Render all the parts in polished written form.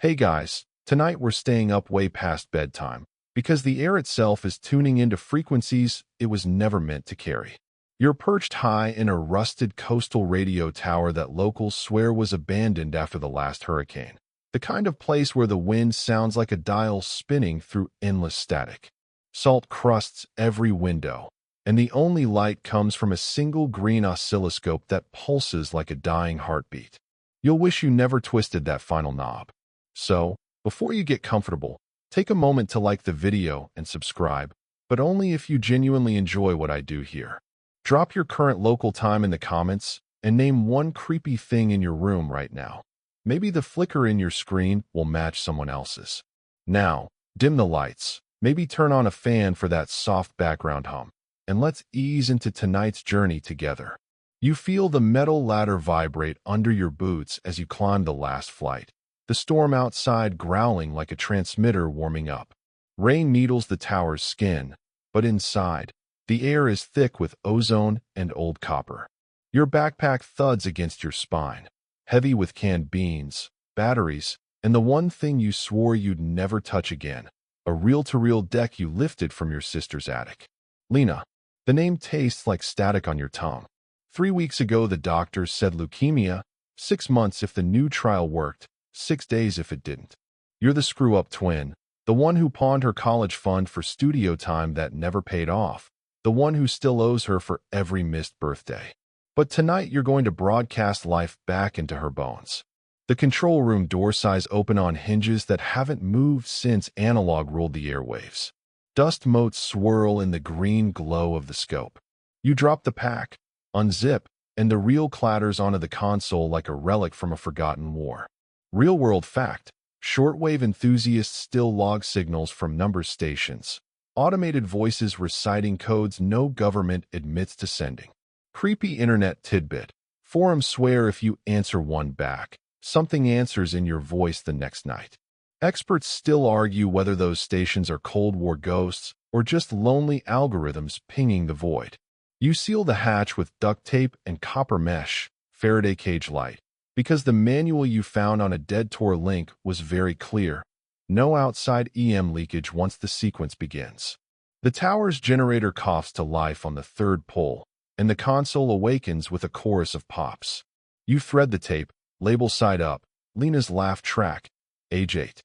Hey guys, tonight we're staying up way past bedtime because the air itself is tuning into frequencies it was never meant to carry. You're perched high in a rusted coastal radio tower that locals swear was abandoned after the last hurricane. The kind of place where the wind sounds like a dial spinning through endless static. Salt crusts every window, and the only light comes from a single green oscilloscope that pulses like a dying heartbeat. You'll wish you never twisted that final knob. So, before you get comfortable, take a moment to like the video and subscribe, but only if you genuinely enjoy what I do here. Drop your current local time in the comments and name one creepy thing in your room right now. Maybe the flicker in your screen will match someone else's. Now, dim the lights, maybe turn on a fan for that soft background hum, and let's ease into tonight's journey together. You feel the metal ladder vibrate under your boots as you climb the last flight. The storm outside growling like a transmitter warming up. Rain needles the tower's skin, but inside, the air is thick with ozone and old copper. Your backpack thuds against your spine, heavy with canned beans, batteries, and the one thing you swore you'd never touch again, a reel-to-reel deck you lifted from your sister's attic. Lena. The name tastes like static on your tongue. 3 weeks ago, the doctors said leukemia, 6 months if the new trial worked, 6 days if it didn't. You're the screw-up twin, the one who pawned her college fund for studio time that never paid off, the one who still owes her for every missed birthday. But tonight you're going to broadcast life back into her bones. The control room door size open on hinges that haven't moved since analog ruled the airwaves. Dust motes swirl in the green glow of the scope. You drop the pack, unzip, and the reel clatters onto the console like a relic from a forgotten war. Real-world fact, shortwave enthusiasts still log signals from number stations, automated voices reciting codes no government admits to sending. Creepy internet tidbit. Forums swear if you answer one back, something answers in your voice the next night. Experts still argue whether those stations are Cold War ghosts or just lonely algorithms pinging the void. You seal the hatch with duct tape and copper mesh, Faraday cage light, because the manual you found on a dead Tor link was very clear. No outside EM leakage once the sequence begins. The tower's generator coughs to life on the third pull, and the console awakens with a chorus of pops. You thread the tape, label side up, Lena's laugh track, age 8.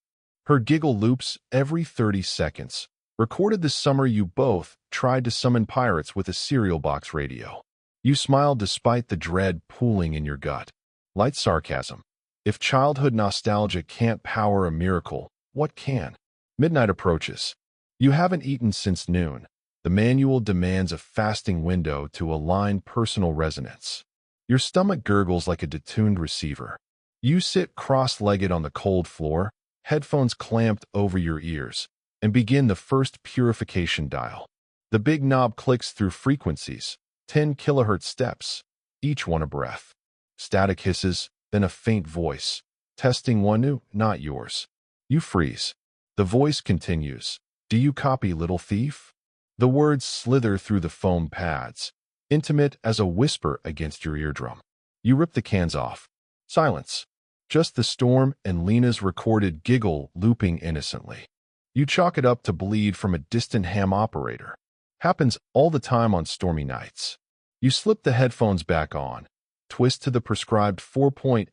Her giggle loops every 30 seconds, recorded the summer you both tried to summon pirates with a cereal box radio. You smile despite the dread pooling in your gut. Light sarcasm. If childhood nostalgia can't power a miracle, what can? Midnight approaches. You haven't eaten since noon. The manual demands a fasting window to align personal resonance. Your stomach gurgles like a detuned receiver. You sit cross-legged on the cold floor, headphones clamped over your ears, and begin the first purification dial. The big knob clicks through frequencies, 10 kilohertz steps, each one a breath. Static hisses, then a faint voice. Testing one, new, not yours. You freeze. The voice continues. Do you copy, little thief? The words slither through the foam pads, intimate as a whisper against your eardrum. You rip the cans off. Silence. Just the storm and Lena's recorded giggle looping innocently. You chalk it up to bleed from a distant ham operator. Happens all the time on stormy nights. You slip the headphones back on, twist to the prescribed 4.815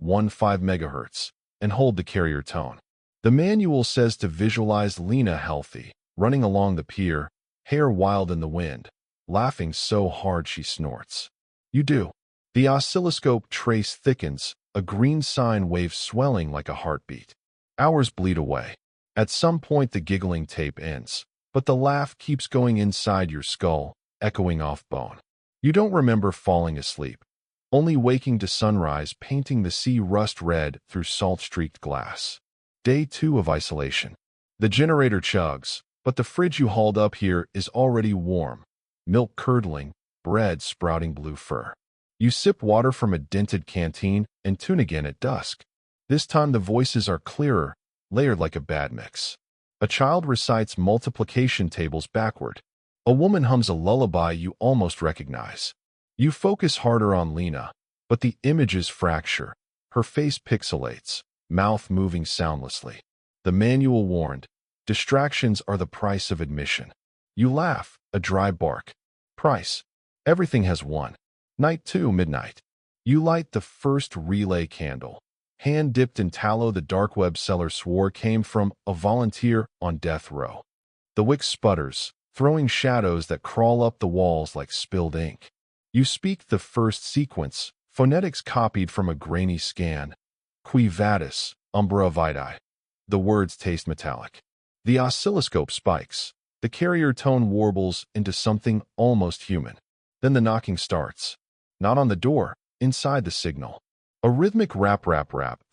megahertz, and hold the carrier tone. The manual says to visualize Lena healthy, running along the pier, hair wild in the wind, laughing so hard she snorts. You do. The oscilloscope trace thickens, a green sine wave swelling like a heartbeat. Hours bleed away. At some point the giggling tape ends, but the laugh keeps going inside your skull, echoing off bone. You don't remember falling asleep, only waking to sunrise painting the sea rust red through salt-streaked glass. Day 2 of isolation. The generator chugs, but the fridge you hauled up here is already warm, milk curdling, bread sprouting blue fur. You sip water from a dented canteen and tune again at dusk. This time the voices are clearer, layered like a bad mix. A child recites multiplication tables backward. A woman hums a lullaby you almost recognize. You focus harder on Lena, but the images fracture. Her face pixelates. mouth moving soundlessly. The manual warned, distractions are the price of admission. You laugh, a dry bark. Price. Everything has one. Night 2, midnight. You light the first relay candle. Hand dipped in tallow the dark web seller swore came from a volunteer on death row. The wick sputters, throwing shadows that crawl up the walls like spilled ink. You speak the first sequence, phonetics copied from a grainy scan. Qui vadis, umbra vitae. The words taste metallic. The oscilloscope spikes. The carrier tone warbles into something almost human. Then the knocking starts. Not on the door, inside the signal. A rhythmic rap,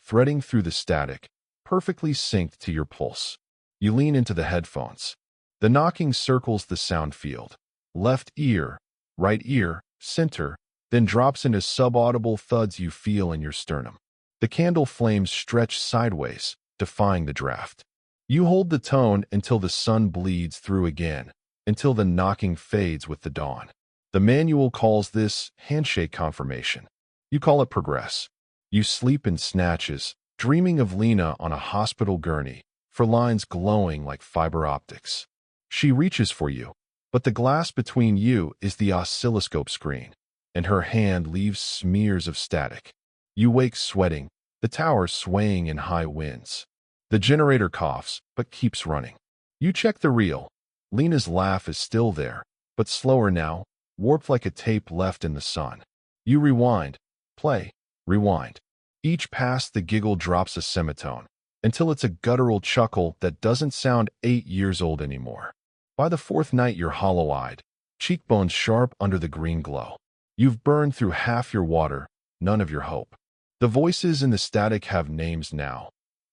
threading through the static, perfectly synced to your pulse. You lean into the headphones. The knocking circles the sound field. Left ear, right ear, center, then drops into subaudible thuds you feel in your sternum. The candle flames stretch sideways, defying the draft. You hold the tone until the sun bleeds through again, until the knocking fades with the dawn. The manual calls this handshake confirmation. You call it progress. You sleep in snatches, dreaming of Lena on a hospital gurney, for lines glowing like fiber optics. She reaches for you, but the glass between you is the oscilloscope screen, and her hand leaves smears of static. You wake sweating, the tower swaying in high winds. The generator coughs, but keeps running. You check the reel. Lena's laugh is still there, but slower now, warped like a tape left in the sun. You rewind, play, rewind. Each pass the giggle drops a semitone, until it's a guttural chuckle that doesn't sound 8 years old anymore. By the fourth night you're hollow-eyed, cheekbones sharp under the green glow. You've burned through half your water, none of your hope. The voices in the static have names now.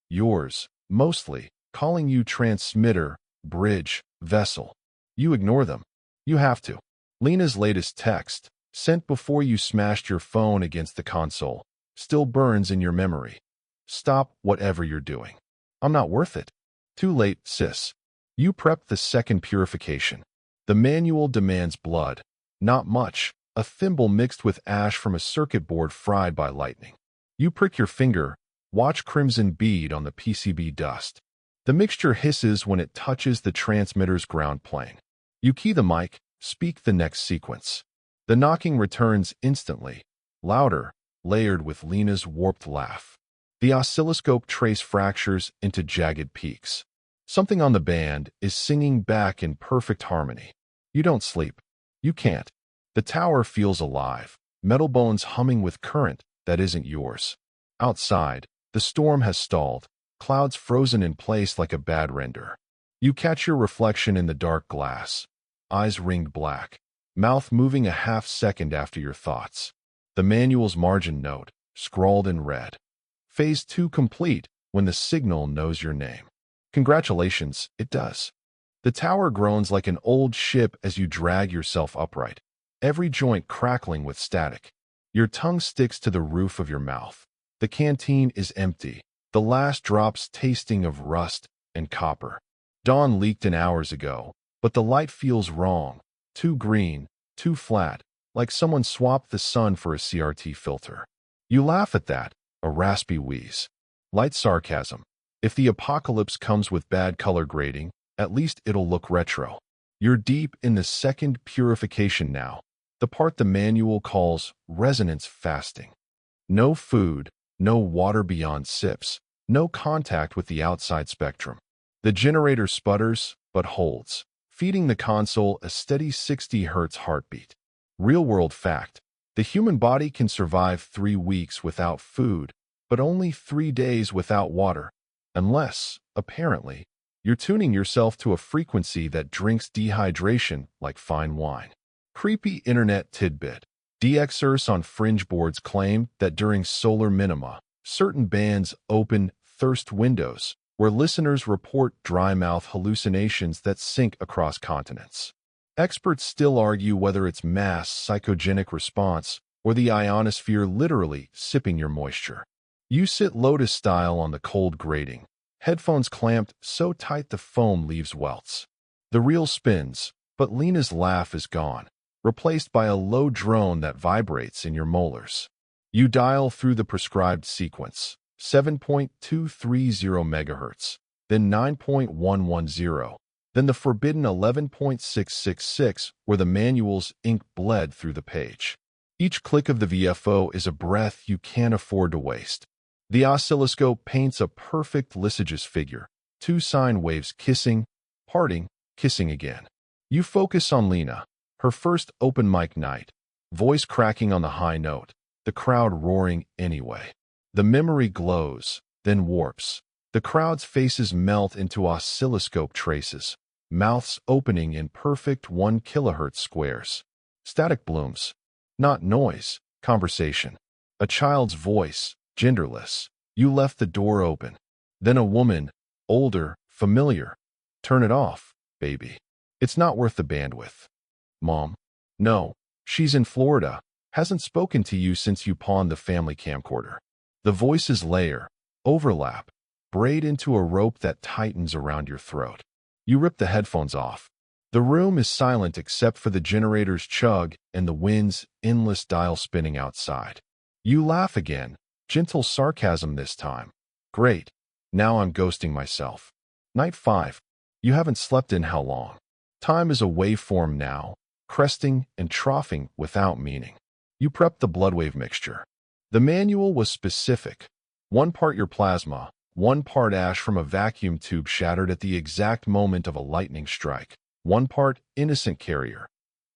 Yours, mostly, calling you transmitter, bridge, vessel. You ignore them. You have to. Lena's latest text, sent before you smashed your phone against the console, still burns in your memory. Stop whatever you're doing. I'm not worth it. Too late, sis. You prep the second purification. The manual demands blood. Not much, a thimble mixed with ash from a circuit board fried by lightning. You prick your finger, watch crimson bead on the PCB dust. The mixture hisses when it touches the transmitter's ground plane. You key the mic, speak the next sequence. The knocking returns instantly, louder, layered with Lena's warped laugh. The oscilloscope trace fractures into jagged peaks. Something on the band is singing back in perfect harmony. You don't sleep. You can't. The tower feels alive, metal bones humming with current that isn't yours. Outside, the storm has stalled, clouds frozen in place like a bad render. You catch your reflection in the dark glass, eyes ringed black, mouth moving a half second after your thoughts. The manual's margin note, scrawled in red. Phase 2 complete when the signal knows your name. Congratulations, it does. The tower groans like an old ship as you drag yourself upright, every joint crackling with static. Your tongue sticks to the roof of your mouth. The canteen is empty, the last drops tasting of rust and copper. Dawn leaked in hours ago, but the light feels wrong, too green, too flat, like someone swapped the sun for a CRT filter. You laugh at that, a raspy wheeze. Light sarcasm. If the apocalypse comes with bad color grading, at least it'll look retro. You're deep in the second purification now, the part the manual calls resonance fasting. No food, no water beyond sips, no contact with the outside spectrum. The generator sputters, but holds, feeding the console a steady 60 Hz heartbeat. Real-world fact, the human body can survive 3 weeks without food, but only 3 days without water. Unless, apparently, you're tuning yourself to a frequency that drinks dehydration like fine wine. Creepy internet tidbit. DXers on fringe boards claim that during solar minima, certain bands open thirst windows, where listeners report dry mouth hallucinations that sync across continents. Experts still argue whether it's mass psychogenic response or the ionosphere literally sipping your moisture. You sit lotus style on the cold grating, headphones clamped so tight the foam leaves welts. The reel spins, but Lena's laugh is gone, replaced by a low drone that vibrates in your molars. You dial through the prescribed sequence. 7.230 MHz, then 9.110, then the forbidden 11.666, where the manual's ink bled through the page. Each click of the VFO is a breath you can't afford to waste. The oscilloscope paints a perfect lysagous figure, two sine waves kissing, parting, kissing again. You focus on Lena, her first open mic night, voice cracking on the high note, the crowd roaring anyway. The memory glows, then warps. The crowd's faces melt into oscilloscope traces, mouths opening in perfect 1 kHz squares. Static blooms. Not noise, conversation. A child's voice, genderless. You left the door open. Then a woman, older, familiar. Turn it off, baby. It's not worth the bandwidth. Mom? No, she's in Florida. Hasn't spoken to you since you pawned the family camcorder. The voices layer, overlap, braid into a rope that tightens around your throat. You rip the headphones off. The room is silent except for the generator's chug and the wind's endless dial spinning outside. You laugh again, gentle sarcasm this time. Great. Now I'm ghosting myself. Night 5. You haven't slept in how long? Time is a waveform now, cresting and troughing without meaning. You prep the bloodwave mixture. The manual was specific. 1 part your plasma, 1 part ash from a vacuum tube shattered at the exact moment of a lightning strike. 1 part innocent carrier.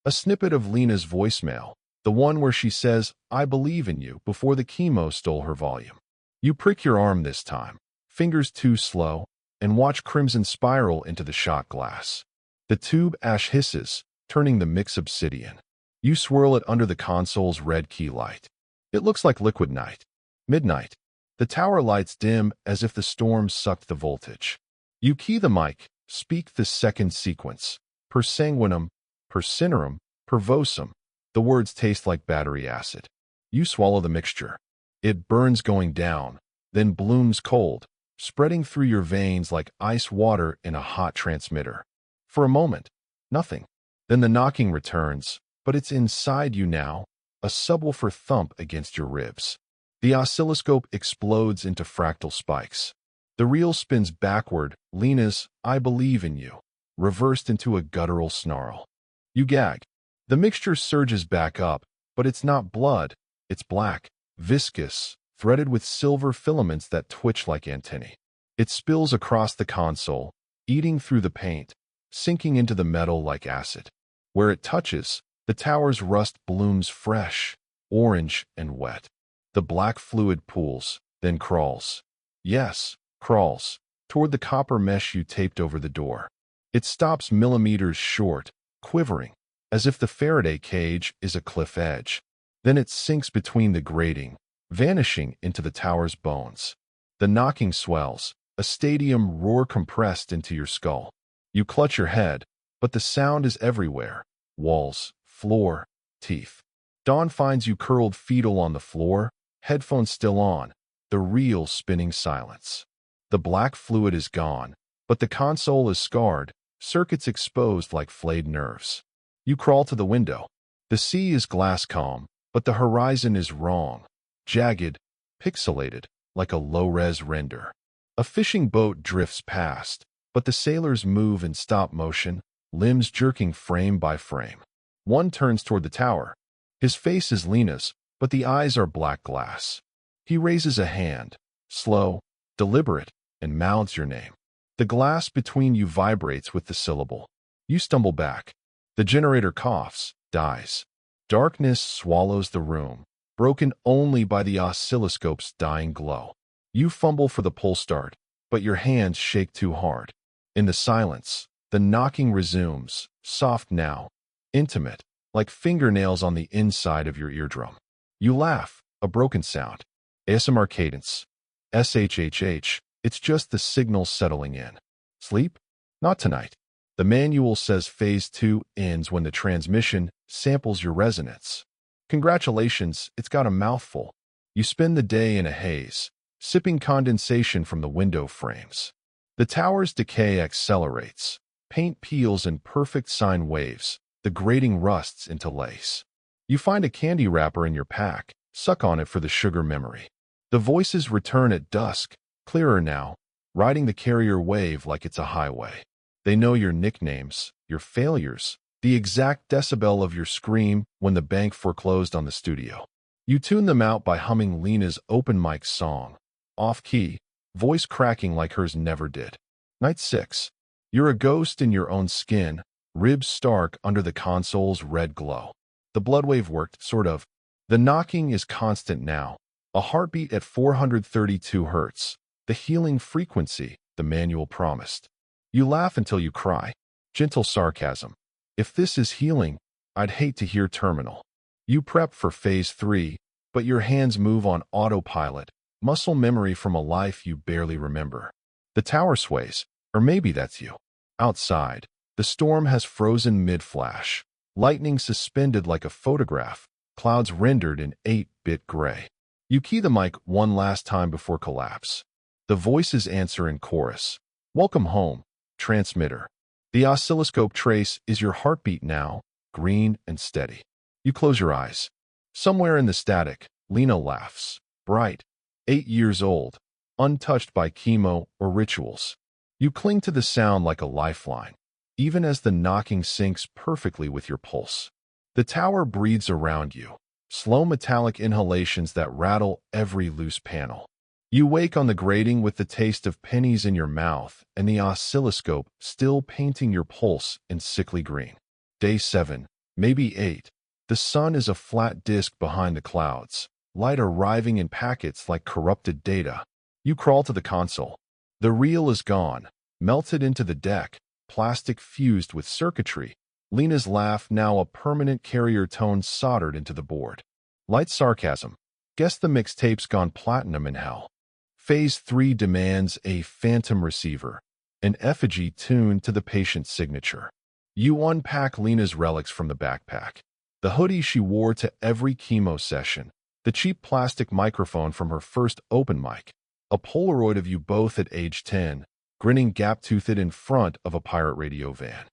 A snippet of Lena's voicemail, the one where she says, "I believe in you," before the chemo stole her volume. You prick your arm this time, fingers too slow, and watch crimson spiral into the shot glass. The tube ash hisses, turning the mix obsidian. You swirl it under the console's red key light. It looks like liquid night. Midnight. The tower lights dim as if the storm sucked the voltage. You key the mic, speak the second sequence. Per sanguinum, per cinerum, per vocum. The words taste like battery acid. You swallow the mixture. It burns going down, then blooms cold, spreading through your veins like ice water in a hot transmitter. For a moment, nothing. Then the knocking returns, but it's inside you now, a subwoofer thump against your ribs. The oscilloscope explodes into fractal spikes. The reel spins backward, Lena's "I believe in you," reversed into a guttural snarl. You gag. The mixture surges back up, but it's not blood. It's black, viscous, threaded with silver filaments that twitch like antennae. It spills across the console, eating through the paint, sinking into the metal like acid. Where it touches, the tower's rust blooms fresh, orange and wet. The black fluid pools, then crawls. Yes, crawls, toward the copper mesh you taped over the door. It stops millimeters short, quivering, as if the Faraday cage is a cliff edge. Then it sinks between the grating, vanishing into the tower's bones. The knocking swells, a stadium roar compressed into your skull. You clutch your head, but the sound is everywhere. Walls, floor, teeth. Dawn finds you curled fetal on the floor, headphones still on, the reel spinning silence. The black fluid is gone, but the console is scarred, circuits exposed like flayed nerves. You crawl to the window. The sea is glass calm, but the horizon is wrong, jagged, pixelated, like a low-res render. A fishing boat drifts past, but the sailors move in stop motion, limbs jerking frame by frame. One turns toward the tower. His face is Lena's, but the eyes are black glass. He raises a hand, slow, deliberate, and mouths your name. The glass between you vibrates with the syllable. You stumble back. The generator coughs, dies. Darkness swallows the room, broken only by the oscilloscope's dying glow. You fumble for the pull start, but your hands shake too hard. In the silence, the knocking resumes, soft now, intimate, like fingernails on the inside of your eardrum. You laugh, a broken sound. ASMR cadence. SHHH, it's just the signal settling in. Sleep? Not tonight. The manual says Phase 2 ends when the transmission samples your resonance. Congratulations, it's got a mouthful. You spend the day in a haze, sipping condensation from the window frames. The tower's decay accelerates. Paint peels in perfect sine waves. The grating rusts into lace. You find a candy wrapper in your pack, suck on it for the sugar memory. The voices return at dusk, clearer now, riding the carrier wave like it's a highway. They know your nicknames, your failures, the exact decibel of your scream when the bank foreclosed on the studio. You tune them out by humming Lena's open mic song, off-key, voice cracking like hers never did. Night 6. You're a ghost in your own skin, ribs stark under the console's red glow. The blood wave worked, sort of. The knocking is constant now, a heartbeat at 432 hertz, the healing frequency the manual promised. You laugh until you cry. Gentle sarcasm. If this is healing, I'd hate to hear terminal. You prep for phase 3, but your hands move on autopilot, muscle memory from a life you barely remember. The tower sways, or maybe that's you. Outside, the storm has frozen mid-flash, lightning suspended like a photograph, clouds rendered in 8-bit gray. You key the mic one last time before collapse. The voices answer in chorus. Welcome home, transmitter. The oscilloscope trace is your heartbeat now, green and steady. You close your eyes. Somewhere in the static, Lena laughs, bright, 8 years old, untouched by chemo or rituals. You cling to the sound like a lifeline, even as the knocking syncs perfectly with your pulse. The tower breathes around you, slow metallic inhalations that rattle every loose panel. You wake on the grating with the taste of pennies in your mouth and the oscilloscope still painting your pulse in sickly green. Day 7, maybe 8. The sun is a flat disk behind the clouds, light arriving in packets like corrupted data. You crawl to the console. The reel is gone, melted into the deck, plastic fused with circuitry. Lena's laugh now a permanent carrier tone soldered into the board. Light sarcasm. Guess the mixtape's gone platinum in hell. Phase 3 demands a phantom receiver, an effigy tuned to the patient's signature. You unpack Lena's relics from the backpack. The hoodie she wore to every chemo session, the cheap plastic microphone from her first open mic, a Polaroid of you both at age 10, grinning gap-toothed in front of a pirate radio van.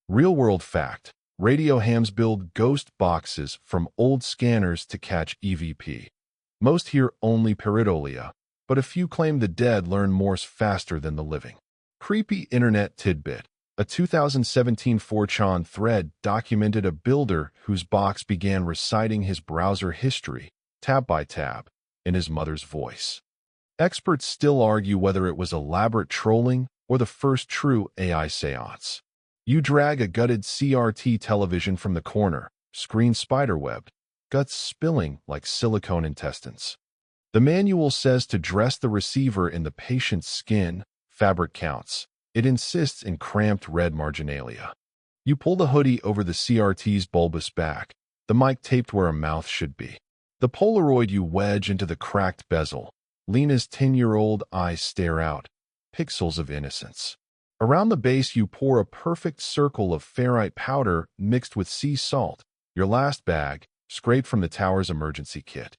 Real-world fact, radio hams build ghost boxes from old scanners to catch EVP. Most hear only pareidolia, but a few claim the dead learn Morse faster than the living. Creepy internet tidbit. A 2017 4chan thread documented a builder whose box began reciting his browser history, tab by tab, in his mother's voice. Experts still argue whether it was elaborate trolling or the first true AI seance. You drag a gutted CRT television from the corner, screen spiderwebbed, guts spilling like silicone intestines. The manual says to dress the receiver in the patient's skin, fabric counts. It insists in cramped red marginalia. You pull the hoodie over the CRT's bulbous back, the mic taped where a mouth should be. The Polaroid you wedge into the cracked bezel. Lena's 10-year-old eyes stare out, pixels of innocence. Around the base you pour a perfect circle of ferrite powder mixed with sea salt, your last bag, scraped from the tower's emergency kit.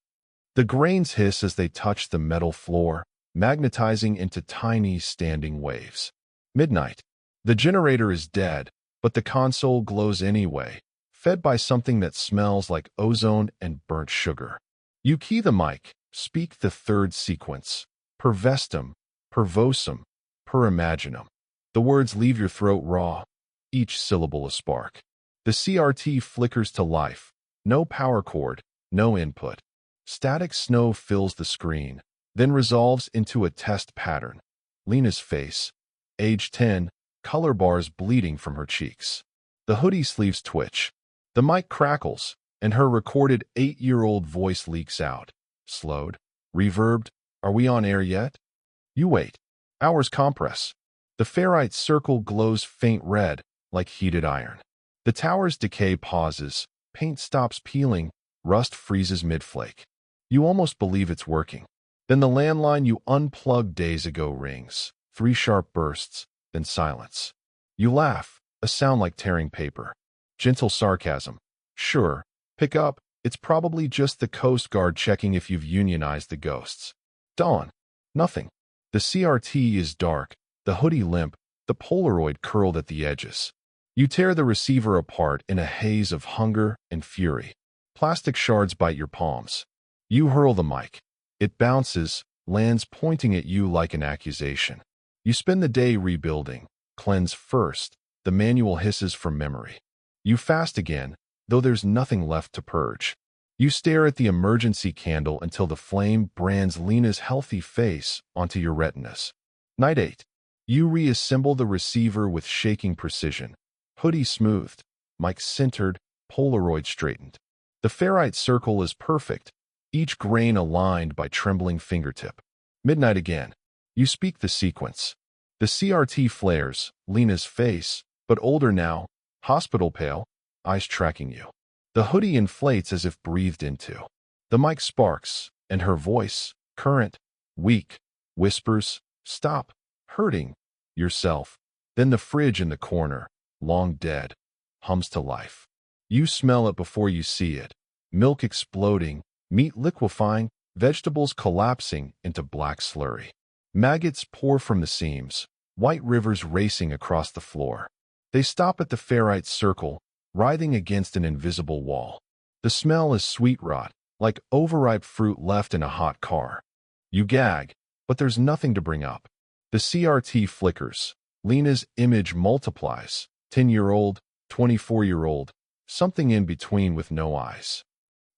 The grains hiss as they touch the metal floor, magnetizing into tiny standing waves. Midnight. The generator is dead, but the console glows anyway, fed by something that smells like ozone and burnt sugar. You key the mic, speak the third sequence. Per vestum, per vocem, per imaginum. The words leave your throat raw, each syllable a spark. The CRT flickers to life. No power cord, no input. Static snow fills the screen, then resolves into a test pattern. Lena's face, age 10, color bars bleeding from her cheeks. The hoodie sleeves twitch. The mic crackles, and her recorded 8-year-old voice leaks out. Slowed, reverbed. Are we on air yet? You wait. Hours compress. The ferrite circle glows faint red, like heated iron. The tower's decay pauses. Paint stops peeling. Rust freezes mid-flake. You almost believe it's working. Then the landline you unplugged days ago rings. 3 sharp bursts, then silence. You laugh, a sound like tearing paper. Gentle sarcasm. Sure, pick up. It's probably just the Coast Guard checking if you've unionized the ghosts. Dawn. Nothing. The CRT is dark, the hoodie limp, the Polaroid curled at the edges. You tear the receiver apart in a haze of hunger and fury. Plastic shards bite your palms. You hurl the mic. It bounces, lands pointing at you like an accusation. You spend the day rebuilding. Cleanse first. The manual hisses from memory. You fast again, though there's nothing left to purge. You stare at the emergency candle until the flame brands Lena's healthy face onto your retinas. Night 8. You reassemble the receiver with shaking precision. Hoodie smoothed, mic centered, Polaroid straightened. The ferrite circle is perfect, each grain aligned by trembling fingertip. Midnight again. You speak the sequence. The CRT flares, Lena's face, but older now, hospital pale, eyes tracking you. The hoodie inflates as if breathed into. The mic sparks, and her voice, current, weak, whispers, "Stop, hurting yourself." Then the fridge in the corner, long dead, hums to life. You smell it before you see it. Milk exploding, meat liquefying, vegetables collapsing into black slurry. Maggots pour from the seams, white rivers racing across the floor. They stop at the ferrite circle, writhing against an invisible wall. The smell is sweet rot, like overripe fruit left in a hot car. You gag, but there's nothing to bring up. The CRT flickers. Lena's image multiplies. 10-year-old, 24-year-old, something in between with no eyes.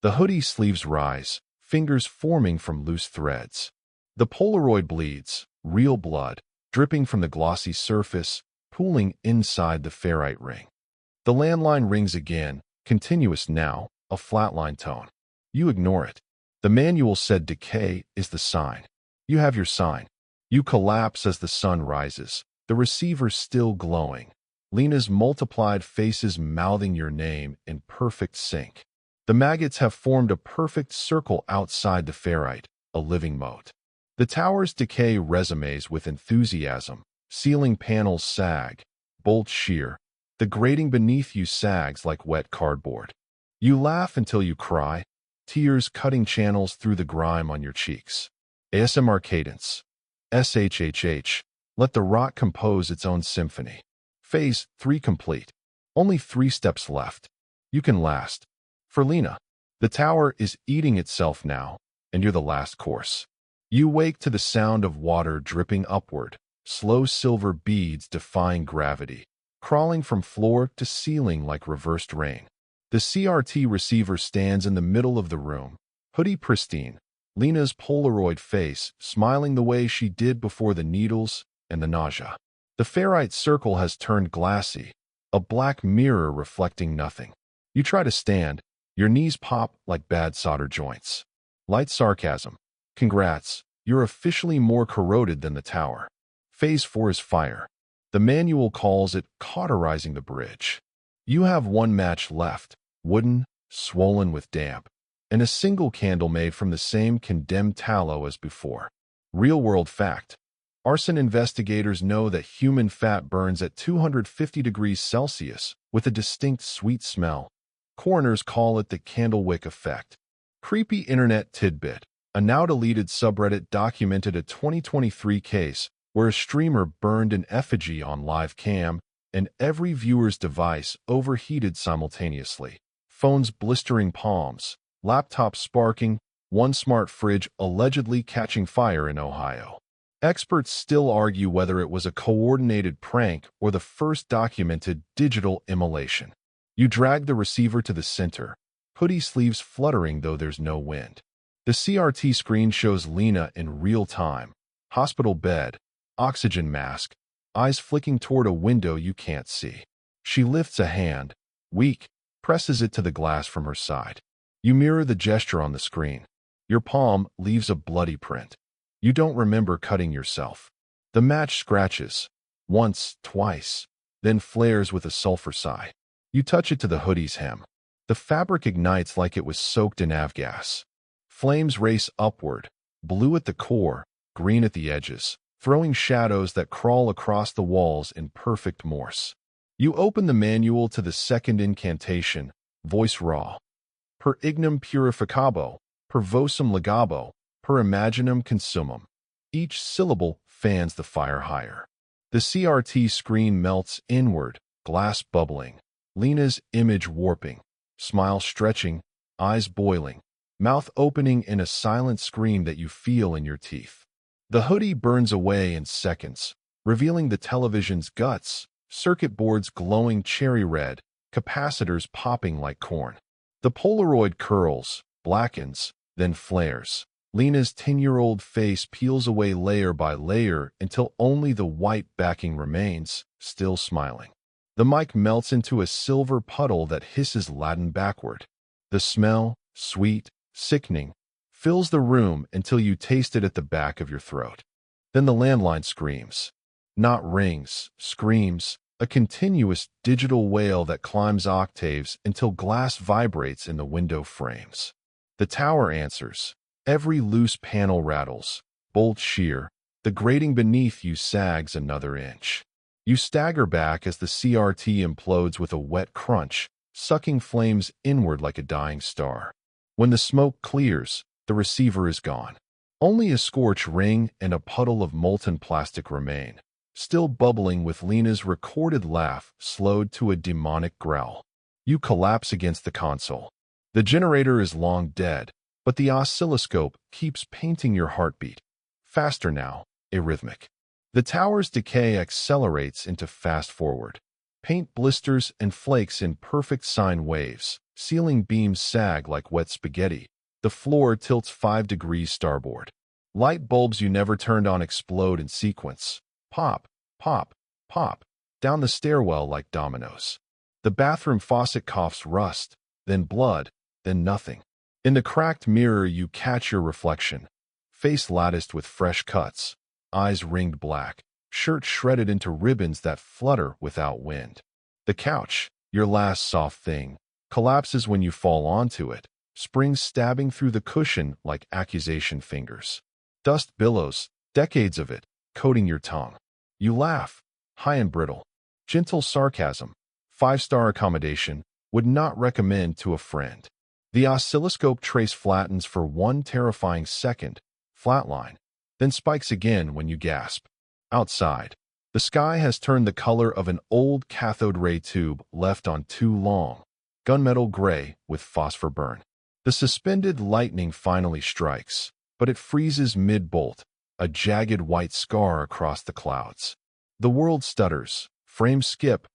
The hoodie sleeves rise, fingers forming from loose threads. The Polaroid bleeds, real blood, dripping from the glossy surface, pooling inside the ferrite ring. The landline rings again, continuous now, a flatline tone. You ignore it. The manual said decay is the sign. You have your sign. You collapse as the sun rises, the receiver still glowing. Lena's multiplied faces mouthing your name in perfect sync. The maggots have formed a perfect circle outside the ferrite, a living moat. The tower's decay resumes with enthusiasm. Ceiling panels sag, bolts shear. The grating beneath you sags like wet cardboard. You laugh until you cry, tears cutting channels through the grime on your cheeks. ASMR cadence. SHHH. Let the rock compose its own symphony. Phase 3 complete. Only 3 steps left. You can last. For Lena, the tower is eating itself now, and you're the last course. You wake to the sound of water dripping upward, slow silver beads defying gravity, crawling from floor to ceiling like reversed rain. The CRT receiver stands in the middle of the room, hoodie pristine, Lena's Polaroid face smiling the way she did before the needles and the nausea. The ferrite circle has turned glassy, a black mirror reflecting nothing. You try to stand, your knees pop like bad solder joints. Light sarcasm. Congrats, you're officially more corroded than the tower. Phase 4 is fire. The manual calls it cauterizing the bridge. You have 1 match left, wooden, swollen with damp, and a single candle made from the same condemned tallow as before. Real-world fact. Arson investigators know that human fat burns at 250 degrees Celsius with a distinct sweet smell. Coroners call it the candlewick effect. Creepy internet tidbit. A now-deleted subreddit documented a 2023 case where a streamer burned an effigy on live cam and every viewer's device overheated simultaneously. Phones blistering palms, laptops sparking, one smart fridge allegedly catching fire in Ohio. Experts still argue whether it was a coordinated prank or the first documented digital immolation. You drag the receiver to the center, hoodie sleeves fluttering though there's no wind. The CRT screen shows Lena in real time. Hospital bed, oxygen mask, eyes flicking toward a window you can't see. She lifts a hand, weak, presses it to the glass from her side. You mirror the gesture on the screen. Your palm leaves a bloody print. You don't remember cutting yourself. The match scratches. Once, twice, then flares with a sulfur sigh. You touch it to the hoodie's hem. The fabric ignites like it was soaked in avgas. Flames race upward, blue at the core, green at the edges, throwing shadows that crawl across the walls in perfect Morse. You open the manual to the second incantation, voice raw. Per ignum purificabo, per vocem legabo, per imaginum consumum. Each syllable fans the fire higher. The CRT screen melts inward, glass bubbling. Lena's image warping, smile stretching, eyes boiling. mouth opening in a silent scream that you feel in your teeth. The hoodie burns away in seconds, revealing the television's guts, circuit boards glowing cherry red, capacitors popping like corn. The Polaroid curls, blackens, then flares. Lena's 10-year-old face peels away layer by layer until only the white backing remains, still smiling. The mic melts into a silver puddle that hisses Latin backward. The smell, sweet, sickening, fills the room until you taste it at the back of your throat. Then the landline screams. Not rings, screams, a continuous digital wail that climbs octaves until glass vibrates in the window frames. The tower answers. Every loose panel rattles, bolt shear, the grating beneath you sags another inch. You stagger back as the CRT implodes with a wet crunch, sucking flames inward like a dying star. When the smoke clears, the receiver is gone. Only a scorch ring and a puddle of molten plastic remain, still bubbling with Lena's recorded laugh slowed to a demonic growl. You collapse against the console. The generator is long dead, but the oscilloscope keeps painting your heartbeat. Faster now, arrhythmic. The tower's decay accelerates into fast forward. Paint blisters and flakes in perfect sine waves. Ceiling beams sag like wet spaghetti. The floor tilts 5 degrees starboard. Light bulbs you never turned on explode in sequence. Pop, pop, pop, down the stairwell like dominoes. The bathroom faucet coughs rust, then blood, then nothing. In the cracked mirror you catch your reflection. Face latticed with fresh cuts, eyes ringed black, shirt shredded into ribbons that flutter without wind. The couch, your last soft thing, collapses when you fall onto it, springs stabbing through the cushion like accusation fingers. Dust billows, decades of it, coating your tongue. You laugh, high and brittle. Gentle sarcasm, 5-star accommodation, would not recommend to a friend. The oscilloscope trace flattens for 1 terrifying second, flatline, then spikes again when you gasp. Outside, the sky has turned the color of an old cathode ray tube left on too long, gunmetal gray with phosphor burn. The suspended lightning finally strikes, but it freezes mid-bolt, a jagged white scar across the clouds. The world stutters, frame skip,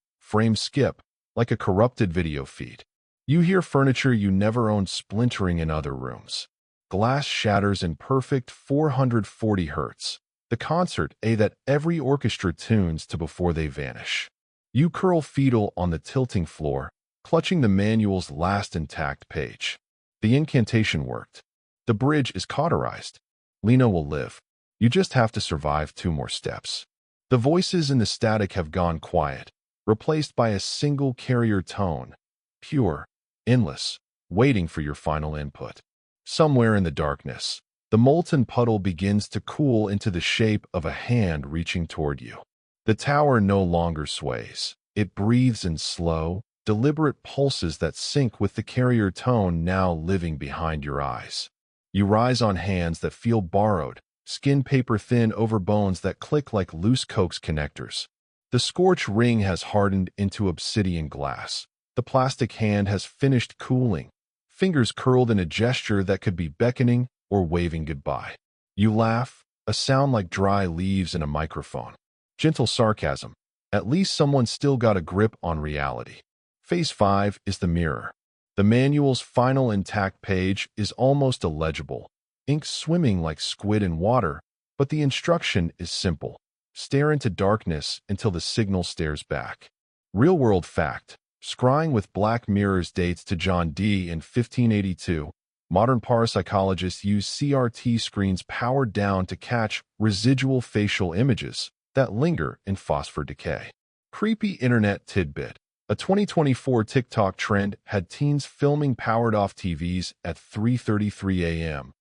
like a corrupted video feed. You hear furniture you never owned splintering in other rooms. Glass shatters in perfect 440 hertz. The concert that every orchestra tunes to before they vanish. You curl fetal on the tilting floor, clutching the manual's last intact page. The incantation worked. The bridge is cauterized. Lena will live. You just have to survive 2 more steps. The voices in the static have gone quiet, replaced by a single carrier tone, pure, endless, waiting for your final input. Somewhere in the darkness, the molten puddle begins to cool into the shape of a hand reaching toward you. The tower no longer sways. It breathes in slow, deliberate pulses that sync with the carrier tone now living behind your eyes. You rise on hands that feel borrowed, skin paper thin over bones that click like loose Coke's connectors. The scorch ring has hardened into obsidian glass. The plastic hand has finished cooling, fingers curled in a gesture that could be beckoning or waving goodbye. You laugh, a sound like dry leaves in a microphone. Gentle sarcasm. At least someone still got a grip on reality. Phase 5 is the mirror. The manual's final intact page is almost illegible, ink swimming like squid in water, but the instruction is simple. Stare into darkness until the signal stares back. Real-world fact. Scrying with black mirrors dates to John Dee in 1582. Modern parapsychologists use CRT screens powered down to catch residual facial images that linger in phosphor decay. Creepy internet tidbit. A 2024 TikTok trend had teens filming powered-off TVs at 3:33 a.m.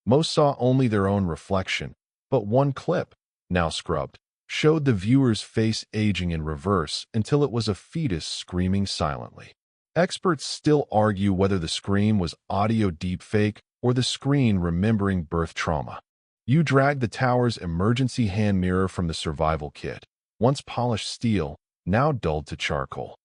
Most saw only their own reflection, but one clip, now scrubbed, showed the viewer's face aging in reverse until it was a fetus screaming silently. Experts still argue whether the scream was audio deepfake or the screen remembering birth trauma. You drag the tower's emergency hand mirror from the survival kit, once polished steel, now dulled to charcoal.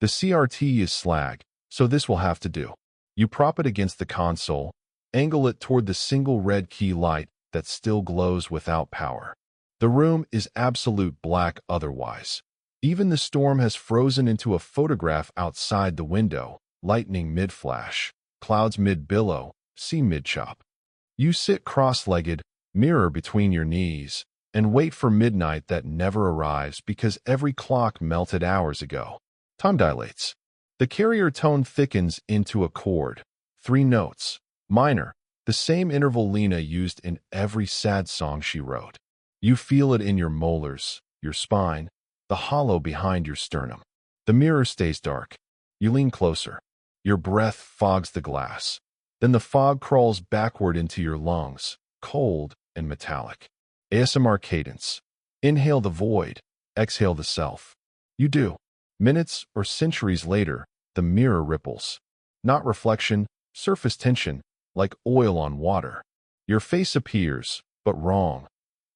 The CRT is slag, so this will have to do. You prop it against the console, Angle it toward the single red key light that still glows without power. The room is absolute black otherwise. Even the storm has frozen into a photograph outside the window, lightning mid-flash, clouds mid-billow, sea mid-chop. You sit cross-legged, mirror between your knees, and wait for midnight that never arrives because every clock melted hours ago. Time dilates. The carrier tone thickens into a chord. 3 notes. Minor. The same interval Lena used in every sad song she wrote. You feel it in your molars, your spine, the hollow behind your sternum. The mirror stays dark. You lean closer. Your breath fogs the glass. Then the fog crawls backward into your lungs, cold and metallic. ASMR cadence. Inhale the void. Exhale the self. You do. Minutes or centuries later, the mirror ripples. Not reflection, surface tension, like oil on water. Your face appears, but wrong.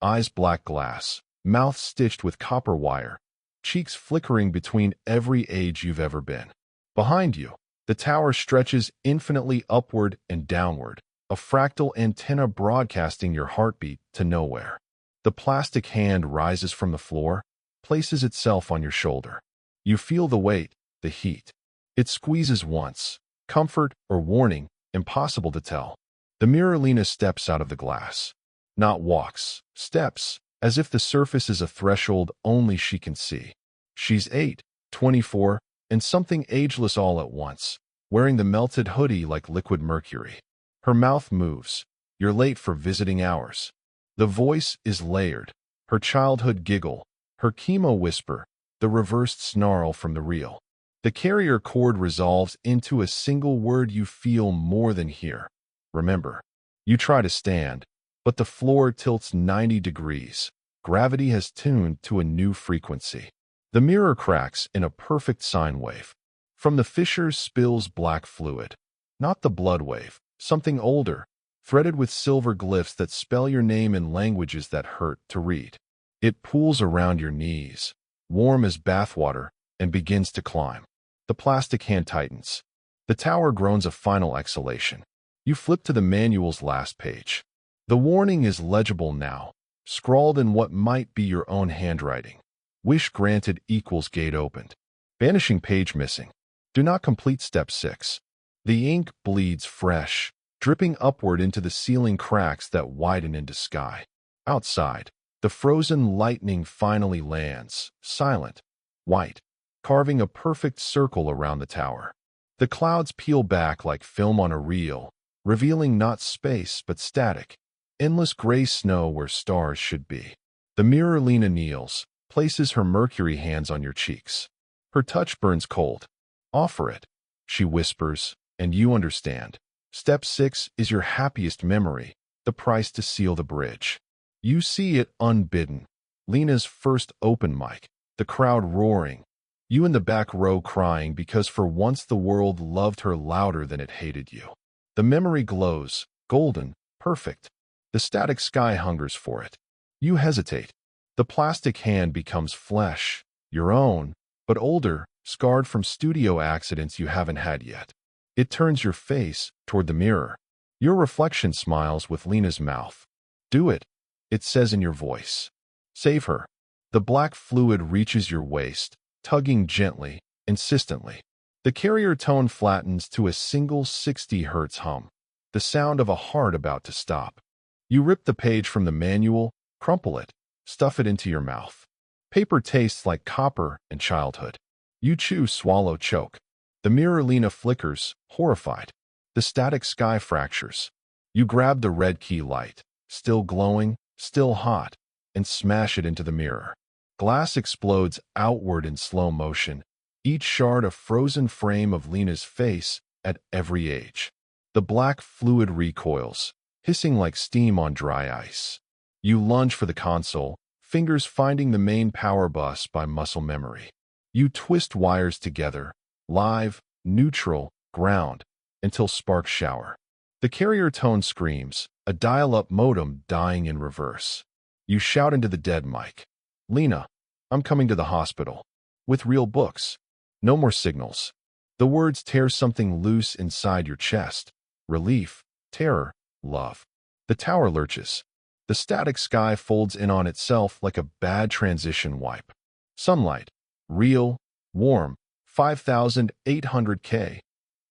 Eyes black glass, mouth stitched with copper wire, cheeks flickering between every age you've ever been. Behind you, the tower stretches infinitely upward and downward, a fractal antenna broadcasting your heartbeat to nowhere. The plastic hand rises from the floor, places itself on your shoulder. You feel the weight, the heat. It squeezes once. Comfort or warning, impossible to tell. The mirror Lena steps out of the glass. Not walks, steps, as if the surface is a threshold only she can see. She's 8, 24, and something ageless all at once, wearing the melted hoodie like liquid mercury. Her mouth moves. You're late for visiting hours. The voice is layered. Her childhood giggle, her chemo whisper, the reversed snarl from the real. The carrier chord resolves into a single word you feel more than hear. Remember. You try to stand, but the floor tilts 90 degrees. Gravity has tuned to a new frequency. The mirror cracks in a perfect sine wave. From the fissures spills black fluid. Not the blood wave, something older, threaded with silver glyphs that spell your name in languages that hurt to read. It pools around your knees, warm as bathwater, and begins to climb. The plastic hand tightens. The tower groans a final exhalation. You flip to the manual's last page. The warning is legible now, scrawled in what might be your own handwriting. Wish granted equals gate opened. Vanishing page missing. Do not complete step 6. The ink bleeds fresh, dripping upward into the ceiling cracks that widen into sky. Outside, the frozen lightning finally lands, silent, white, carving a perfect circle around the tower. The clouds peel back like film on a reel, revealing not space but static, endless gray snow where stars should be. The mirror Lena kneels, places her mercury hands on your cheeks. Her touch burns cold. Offer it, she whispers, and you understand. Step 6 is your happiest memory, the price to seal the bridge. You see it unbidden. Lena's first open mic, the crowd roaring. You in the back row crying because for once the world loved her louder than it hated you. The memory glows, golden, perfect. The static sky hungers for it. You hesitate. The plastic hand becomes flesh, your own, but older, scarred from studio accidents you haven't had yet. It turns your face toward the mirror. Your reflection smiles with Lena's mouth. Do it, it says in your voice. Save her. The black fluid reaches your waist, tugging gently, insistently. The carrier tone flattens to a single 60 Hz hum, the sound of a heart about to stop. You rip the page from the manual, crumple it, stuff it into your mouth. Paper tastes like copper and childhood. You chew, swallow, choke. The mirror Lena flickers, horrified. The static sky fractures. You grab the red key light, still glowing, still hot, and smash it into the mirror. Glass explodes outward in slow motion, each shard a frozen frame of Lena's face at every age. The black fluid recoils, hissing like steam on dry ice. You lunge for the console, fingers finding the main power bus by muscle memory. You twist wires together, live, neutral, ground, until sparks shower. The carrier tone screams, a dial-up modem dying in reverse. You shout into the dead mic. Lena, I'm coming to the hospital. With real books. No more signals. The words tear something loose inside your chest. Relief, terror, love. The tower lurches. The static sky folds in on itself like a bad transition wipe. Sunlight, real, warm, 5,800 K,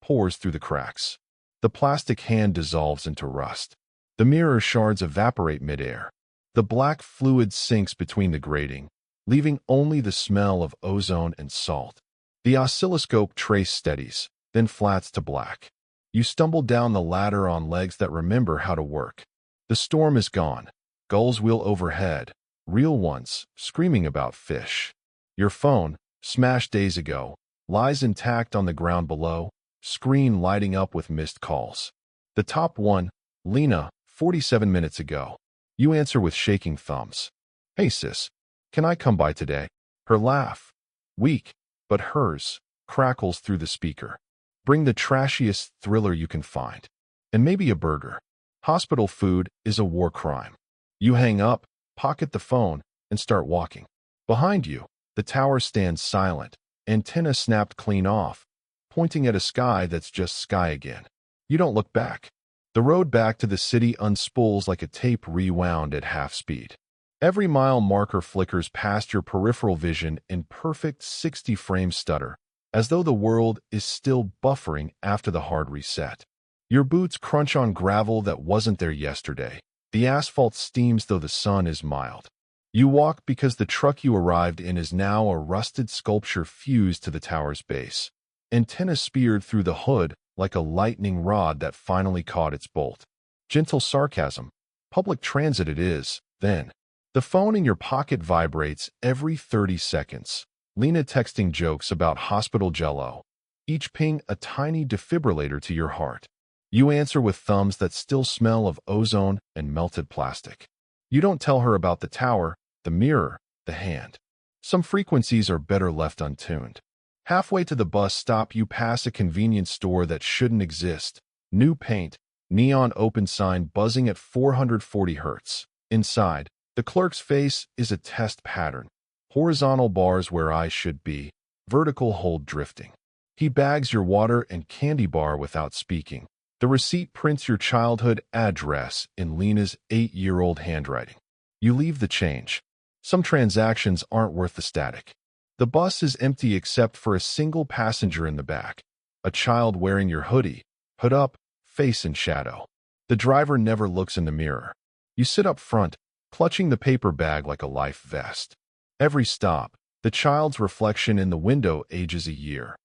pours through the cracks. The plastic hand dissolves into rust. The mirror shards evaporate midair. The black fluid sinks between the grating, leaving only the smell of ozone and salt. The oscilloscope trace steadies, then flats to black. You stumble down the ladder on legs that remember how to work. The storm is gone. Gulls wheel overhead, real ones, screaming about fish. Your phone, smashed days ago, lies intact on the ground below, screen lighting up with missed calls. The top one, Lena, 47 minutes ago. You answer with shaking thumbs. Hey sis, can I come by today? Her laugh, weak, but hers, crackles through the speaker. Bring the trashiest thriller you can find. And maybe a burger. Hospital food is a war crime. You hang up, pocket the phone, and start walking. Behind you, the tower stands silent, antenna snapped clean off, pointing at a sky that's just sky again. You don't look back. The road back to the city unspools like a tape rewound at half speed. Every mile marker flickers past your peripheral vision in perfect 60-frame stutter, as though the world is still buffering after the hard reset. Your boots crunch on gravel that wasn't there yesterday. The asphalt steams though the sun is mild. You walk because the truck you arrived in is now a rusted sculpture fused to the tower's base. Antenna speared through the hood like a lightning rod that finally caught its bolt. Gentle sarcasm. Public transit it is, then. The phone in your pocket vibrates every 30 seconds. Lena texting jokes about hospital jello. Each ping a tiny defibrillator to your heart. You answer with thumbs that still smell of ozone and melted plastic. You don't tell her about the tower, the mirror, the hand. Some frequencies are better left untuned. Halfway to the bus stop, you pass a convenience store that shouldn't exist. New paint, neon open sign buzzing at 440 hertz. Inside, the clerk's face is a test pattern. Horizontal bars where eyes should be, vertical hold drifting. He bags your water and candy bar without speaking. The receipt prints your childhood address in Lena's 8-year-old handwriting. You leave the change. Some transactions aren't worth the static. The bus is empty except for a single passenger in the back, a child wearing your hoodie, hood up, face in shadow. The driver never looks in the mirror. You sit up front, clutching the paper bag like a life vest. Every stop, the child's reflection in the window ages a year.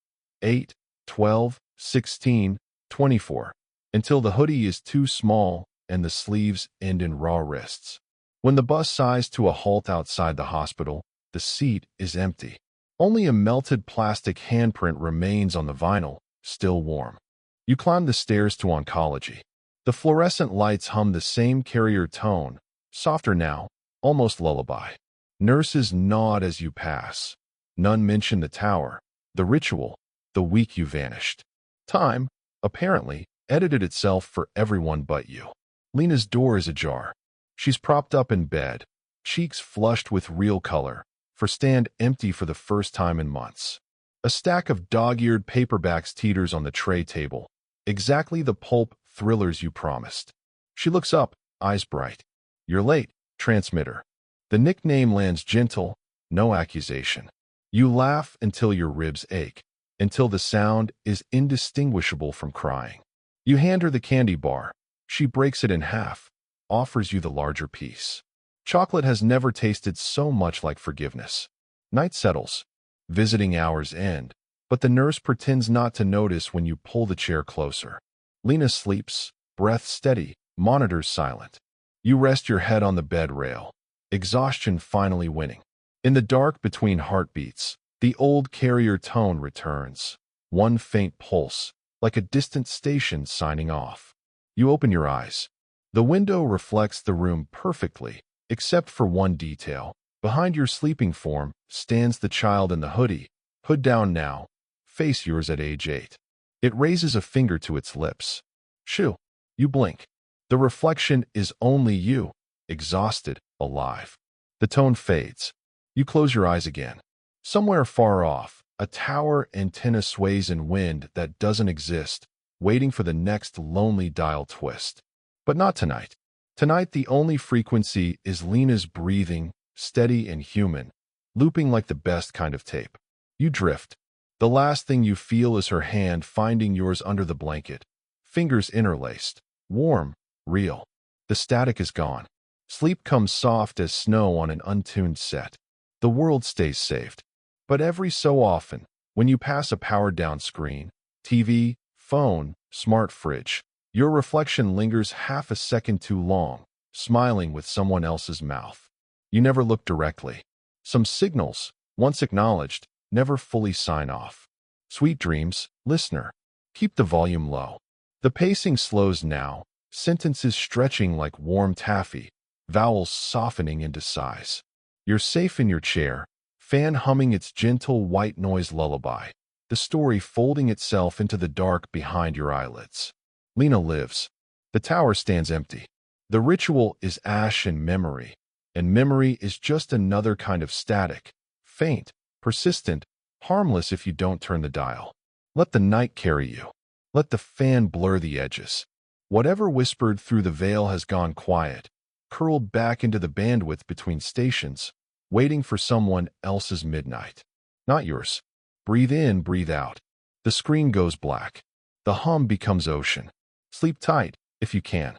8, 12, 16, 24, until the hoodie is too small and the sleeves end in raw wrists. When the bus sighs to a halt outside the hospital, the seat is empty. Only a melted plastic handprint remains on the vinyl, still warm. You climb the stairs to oncology. The fluorescent lights hum the same carrier tone, softer now, almost lullaby. Nurses nod as you pass. None mention the tower, the ritual, the week you vanished. Time, apparently, edited itself for everyone but you. Lena's door is ajar. She's propped up in bed, cheeks flushed with real color, for stand empty for the first time in months. A stack of dog-eared paperbacks teeters on the tray table, exactly the pulp thrillers you promised. She looks up, eyes bright. You're late, transmitter. The nickname lands gentle, no accusation. You laugh until your ribs ache, until the sound is indistinguishable from crying. You hand her the candy bar. She breaks it in half, offers you the larger piece. Chocolate has never tasted so much like forgiveness. Night settles. Visiting hours end, but the nurse pretends not to notice when you pull the chair closer. Lena sleeps, breath steady, monitors silent. You rest your head on the bed rail, exhaustion finally winning. In the dark between heartbeats, the old carrier tone returns. One faint pulse, like a distant station signing off. You open your eyes. The window reflects the room perfectly, except for one detail. Behind your sleeping form stands the child in the hoodie, hood down now, face yours at age 8. It raises a finger to its lips. Shoo. You blink. The reflection is only you, exhausted, alive. The tone fades. You close your eyes again. Somewhere far off, a tower antenna sways in wind that doesn't exist, waiting for the next lonely dial twist. But not tonight. Tonight, the only frequency is Lena's breathing, steady and human, looping like the best kind of tape. You drift. The last thing you feel is her hand finding yours under the blanket, fingers interlaced, warm, real. The static is gone. Sleep comes soft as snow on an untuned set. The world stays saved. But every so often, when you pass a powered-down screen, TV, phone, smart fridge, your reflection lingers half a second too long, smiling with someone else's mouth. You never look directly. Some signals, once acknowledged, never fully sign off. Sweet dreams, listener. Keep the volume low. The pacing slows now, sentences stretching like warm taffy, vowels softening into sighs. You're safe in your chair, fan humming its gentle white noise lullaby, the story folding itself into the dark behind your eyelids. Lena lives. The tower stands empty. The ritual is ash and memory is just another kind of static, faint, persistent, harmless if you don't turn the dial. Let the night carry you. Let the fan blur the edges. Whatever whispered through the veil has gone quiet, curled back into the bandwidth between stations, waiting for someone else's midnight. Not yours. Breathe in, breathe out. The screen goes black. The hum becomes ocean. Sleep tight, if you can.